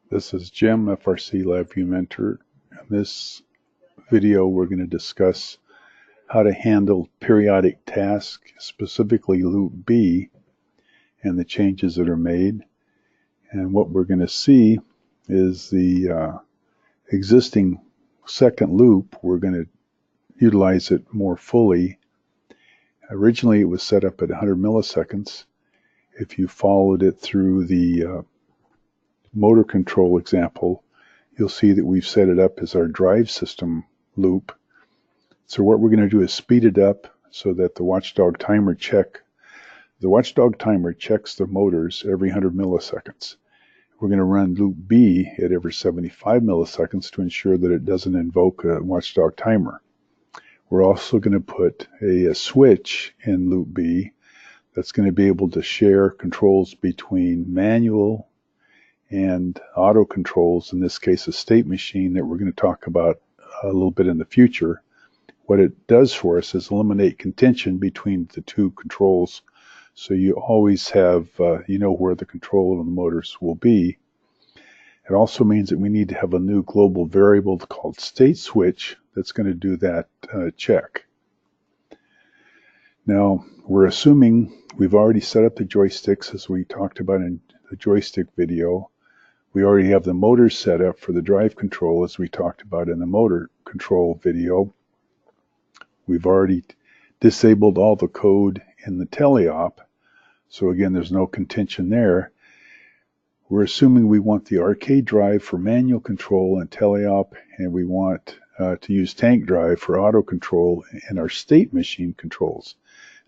This is Jim, FRC LabVIEW Mentor. In this video, we're going to discuss how to handle periodic tasks, specifically Loop B, and the changes that are made. And what we're going to see is the existing second loop. We're going to utilize it more fully. Originally, it was set up at 100 milliseconds. If you followed it through the motor control example, you'll see that we've set it up as our drive system loop. So what we're going to do is speed it up so that the watchdog timer checks the motors every 100 milliseconds. We're going to run loop B at every 75 milliseconds to ensure that it doesn't invoke a watchdog timer. We're also going to put a switch in loop B that's going to be able to share controls between manual and auto controls, in this case a state machine that we're going to talk about a little bit in the future. What it does for us is eliminate contention between the two controls, so you always have, you know where the control of the motors will be. It also means that we need to have a new global variable called state switch that's going to do that check. Now, we're assuming we've already set up the joysticks as we talked about in the joystick video. We already have the motors set up for the drive control as we talked about in the motor control video. We've already disabled all the code in the teleop, so again there's no contention there. We're assuming we want the arcade drive for manual control and teleop, and we want to use tank drive for auto control in our state machine controls.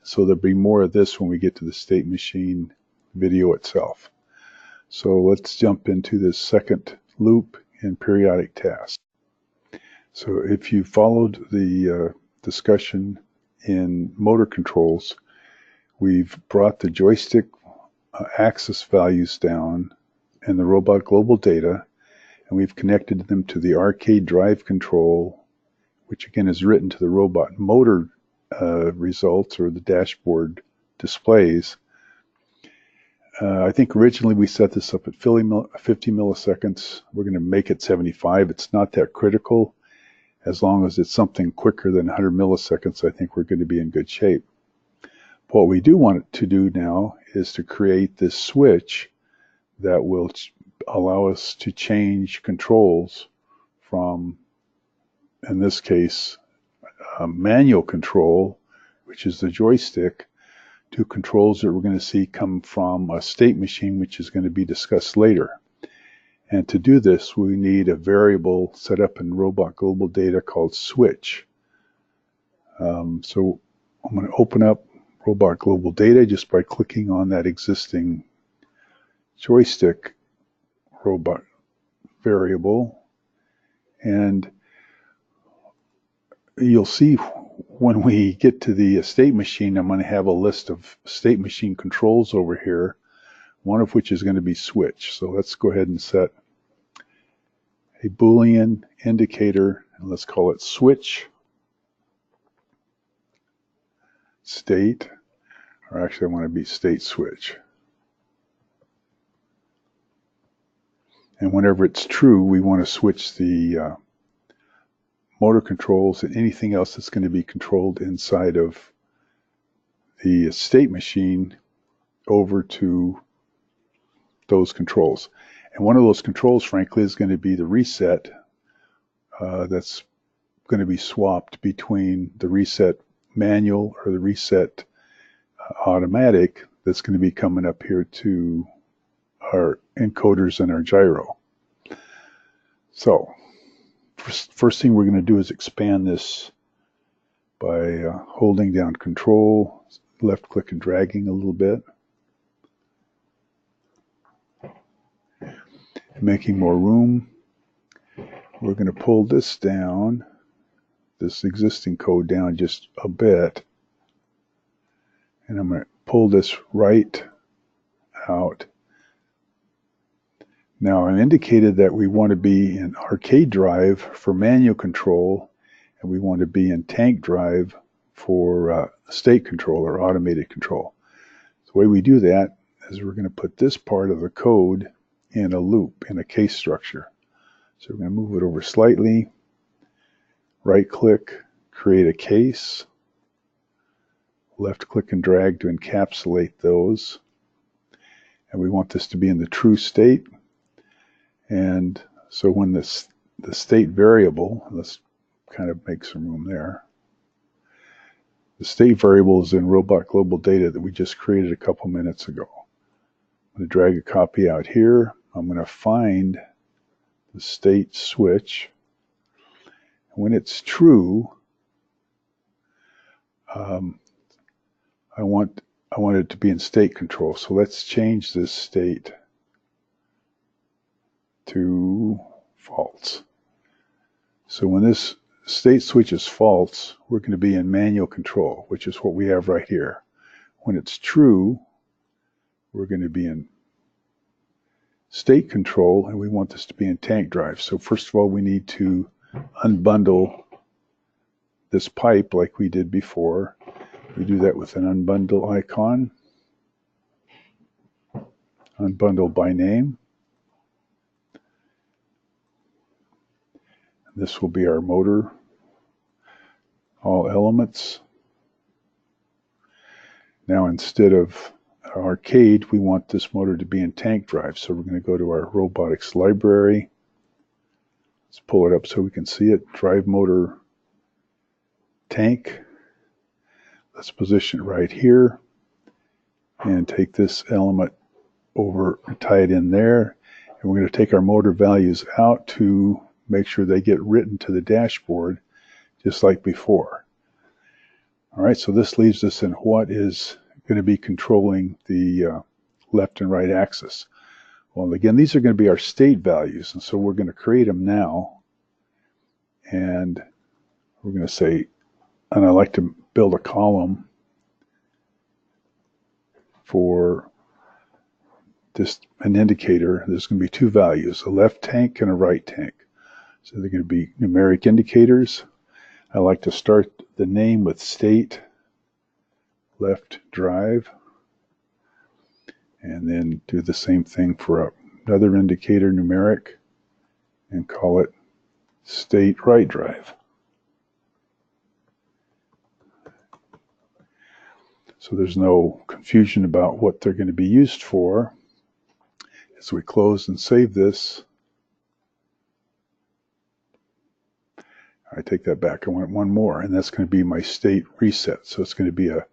So there'll be more of this when we get to the state machine video itself. So let's jump into this second loop in periodic tasks. So if you followed the discussion in motor controls, we've brought the joystick axis values down in the robot global data, and we've connected them to the arcade drive control, which again is written to the robot motor results or the dashboard displays. I think originally we set this up at 50 milliseconds. We're going to make it 75. It's not that critical. As long as it's something quicker than 100 milliseconds, I think we're going to be in good shape. What we do want to do now is to create this switch that will allow us to change controls from, in this case, manual control, which is the joystick, to controls that we're going to see come from a state machine, which is going to be discussed later. And to do this, we need a variable set up in robot global data called switch. So I'm going to open up robot global data just by clicking on that existing joystick robot variable. And you'll see when we get to the state machine, I'm going to have a list of state machine controls over here, one of which is going to be switch. So let's go ahead and set a Boolean indicator, and let's call it switch state, or actually I want to be state switch. And whenever it's true, we want to switch the motor controls and anything else that's going to be controlled inside of the state machine over to those controls. And one of those controls, frankly, is going to be the reset that's going to be swapped between the reset manual or the reset automatic that's going to be coming up here to our encoders and our gyro. So first thing we're going to do is expand this by holding down control, left click and dragging a little bit, making more room. We're going to pull this down, this existing code down just a bit, and I'm going to pull this right out. Now I've indicated that we want to be in arcade drive for manual control, and we want to be in tank drive for state control or automated control. The way we do that is we're going to put this part of the code in a loop, in a case structure. So we're going to move it over slightly, right click, create a case, left click and drag to encapsulate those. And we want this to be in the true state. And so when the state variable, let's kind of make some room there. The state variable is in robot global data that we just created a couple minutes ago. I'm going to drag a copy out here. I'm going to find the state switch. When it's true, I want it to be in state control. So let's change this state to false. So when this state switch is false, we're going to be in manual control, which is what we have right here. When it's true, we're going to be in state control, and we want this to be in tank drive. So first of all, we need to unbundle this pipe like we did before. We do that with an unbundle icon. Unbundle by name. This will be our motor, all elements. Now instead of arcade, we want this motor to be in tank drive. So we're going to go to our robotics library. Let's pull it up so we can see it. Drive motor tank. Let's position it right here and take this element over and tie it in there. And we're going to take our motor values out to make sure they get written to the dashboard just like before. All right, so this leaves us in what is going to be controlling the left and right axis. Well, again, these are going to be our state values, and so we're going to create them now. And we're going to say, and I like to build a column for just an indicator. There's going to be two values, a left tank and a right tank. So they're going to be numeric indicators. I like to start the name with state, left drive, and then do the same thing for another indicator, numeric, and call it state right drive. So there's no confusion about what they're going to be used for. As we close and save this, I take that back. I want one more, and that's going to be my state reset. So it's going to be a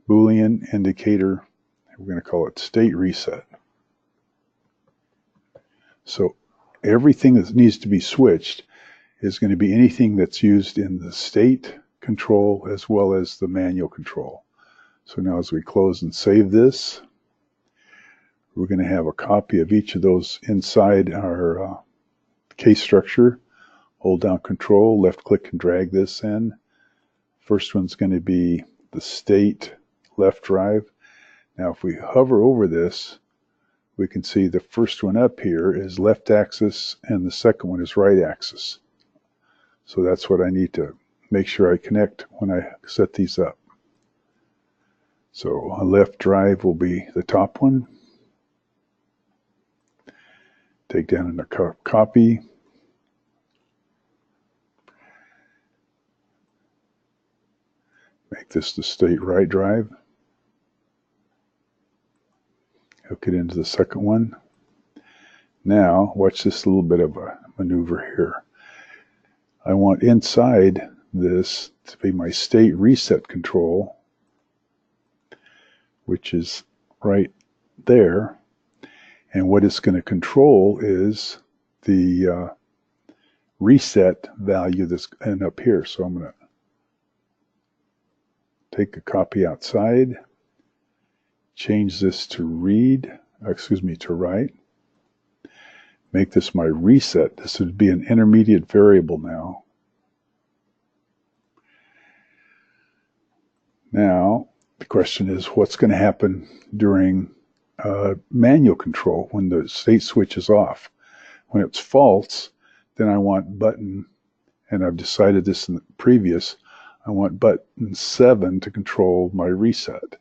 Boolean indicator. We're going to call it state reset. So everything that needs to be switched is going to be anything that's used in the state control as well as the manual control. So now as we close and save this, we're going to have a copy of each of those inside our case structure. Hold down Control, left click and drag this in. First one's going to be the state left drive. Now if we hover over this, we can see the first one up here is left axis and the second one is right axis. So that's what I need to make sure I connect when I set these up. So a left drive will be the top one. Take down a copy. Make this the state right drive. Hook it into the second one. Now, watch this little bit of a maneuver here. I want inside this to be my state reset control, which is right there. And what it's going to control is the reset value that's up here. So I'm going to take a copy outside, change this to to write, make this my reset. This would be an intermediate variable now. Now, the question is, what's going to happen during manual control when the state switch is off? When it's false, then I want button, and I've decided this in the previous, I want button 7 to control my reset.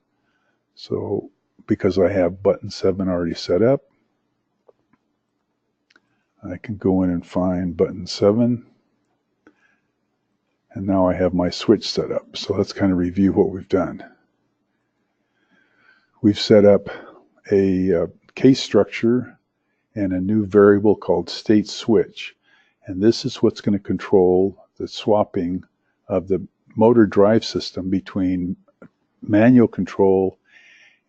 So because I have button 7 already set up, I can go in and find button 7. And now I have my switch set up. So let's kind of review what we've done. We've set up a case structure and a new variable called state switch. And this is what's going to control the swapping of the motor drive system between manual control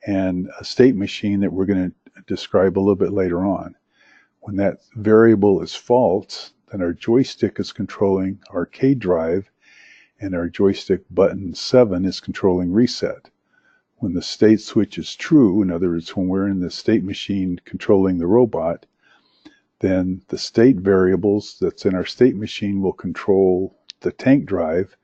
and a state machine that we're going to describe a little bit later on. When that variable is false, then our joystick is controlling arcade drive and our joystick button 7 is controlling reset. When the state switch is true, in other words, when we're in the state machine controlling the robot, then the state variables that's in our state machine will control the tank drive,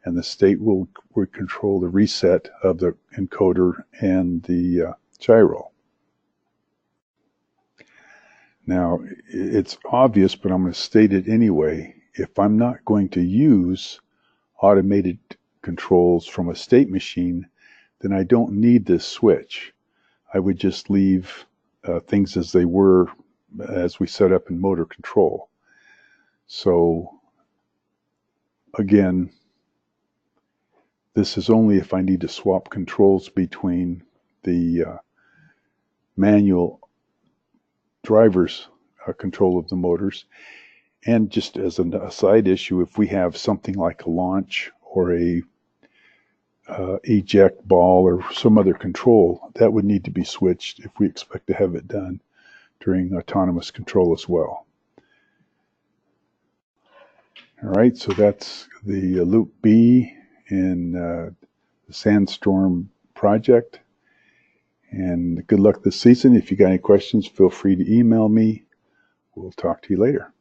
and the state will control the reset of the encoder and the gyro. Now, it's obvious, but I'm going to state it anyway. If I'm not going to use automated controls from a state machine, then I don't need this switch. I would just leave things as they were as we set up in motor control. So again, this is only if I need to swap controls between the manual driver's control of the motors. And just as a side issue, if we have something like a launch or a eject ball or some other control, that would need to be switched if we expect to have it done during autonomous control as well. All right, so that's the Loop B in the Sandstorm project. And good luck this season. If you got any questions, feel free to email me. We'll talk to you later.